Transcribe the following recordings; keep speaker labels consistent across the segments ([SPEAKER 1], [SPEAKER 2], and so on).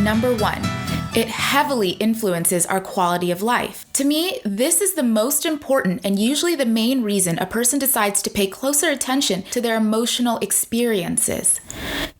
[SPEAKER 1] Number 1, it heavily influences our quality of life. To me, this is the most important and usually the main reason a person decides to pay closer attention to their emotional experiences.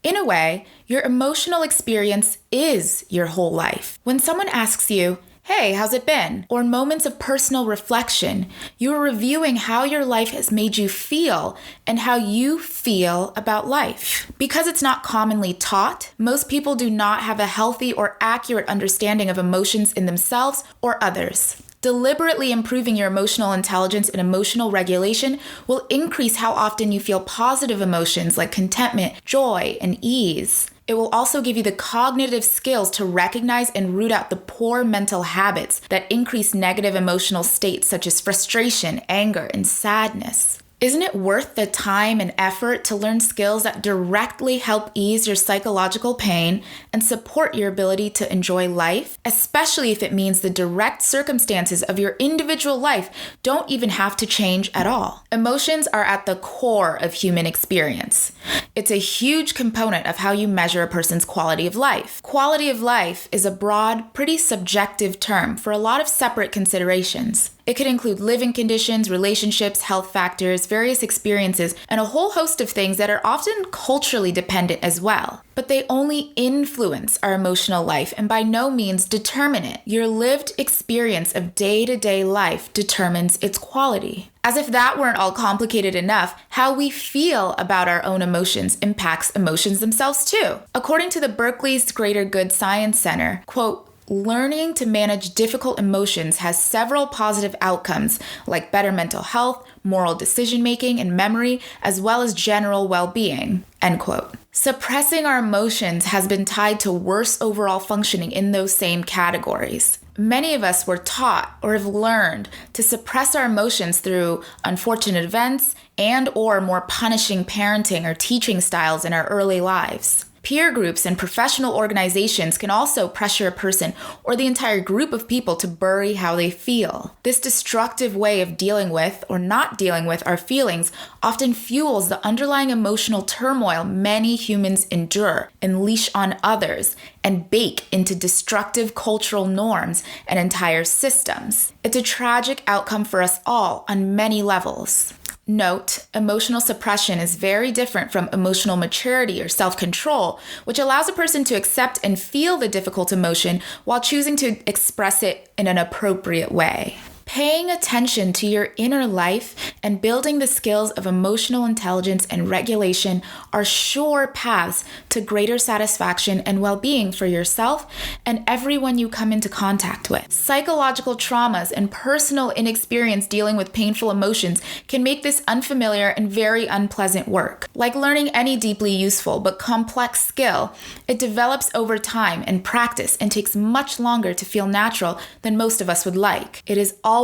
[SPEAKER 1] In a way, your emotional experience is your whole life. When someone asks you, "Hey, how's it been?" or in moments of personal reflection, you are reviewing how your life has made you feel and how you feel about life. Because it's not commonly taught, most people do not have a healthy or accurate understanding of emotions in themselves or others. Deliberately improving your emotional intelligence and emotional regulation will increase how often you feel positive emotions like contentment, joy, and ease. It will also give you the cognitive skills to recognize and root out the poor mental habits that increase negative emotional states such as frustration, anger, and sadness. Isn't it worth the time and effort to learn skills that directly help ease your psychological pain and support your ability to enjoy life, especially if it means the direct circumstances of your individual life don't even have to change at all? Emotions are at the core of human experience. It's a huge component of how you measure a person's quality of life. Quality of life is a broad, pretty subjective term for a lot of separate considerations. It could include living conditions, relationships, health factors, various experiences, and a whole host of things that are often culturally dependent as well. But they only influence our emotional life and by no means determine it. Your lived experience of day-to-day life determines its quality. As if that weren't all complicated enough, how we feel about our own emotions impacts emotions themselves too. According to the Berkeley's Greater Good Science Center, quote, "Learning to manage difficult emotions has several positive outcomes, like better mental health, moral decision-making, and memory, as well as general well-being," end quote. Suppressing our emotions has been tied to worse overall functioning in those same categories. Many of us were taught or have learned to suppress our emotions through unfortunate events and/or more punishing parenting or teaching styles in our early lives. Peer groups and professional organizations can also pressure a person or the entire group of people to bury how they feel. This destructive way of dealing with or not dealing with our feelings often fuels the underlying emotional turmoil many humans endure, unleash on others, and bake into destructive cultural norms and entire systems. It's a tragic outcome for us all on many levels. Note, emotional suppression is very different from emotional maturity or self-control, which allows a person to accept and feel the difficult emotion while choosing to express it in an appropriate way. Paying attention to your inner life and building the skills of emotional intelligence and regulation are sure paths to greater satisfaction and well-being for yourself and everyone you come into contact with. Psychological traumas and personal inexperience dealing with painful emotions can make this unfamiliar and very unpleasant work. Like learning any deeply useful but complex skill, it develops over time and practice and takes much longer to feel natural than most of us would like. It is always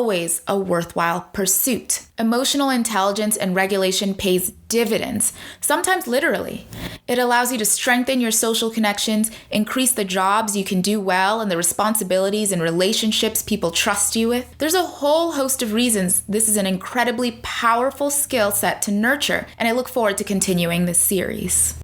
[SPEAKER 1] a worthwhile pursuit. Emotional intelligence and regulation pays dividends, sometimes literally. It allows you to strengthen your social connections, increase the jobs you can do well, and the responsibilities and relationships people trust you with. There's a whole host of reasons this is an incredibly powerful skill set to nurture, and I look forward to continuing this series.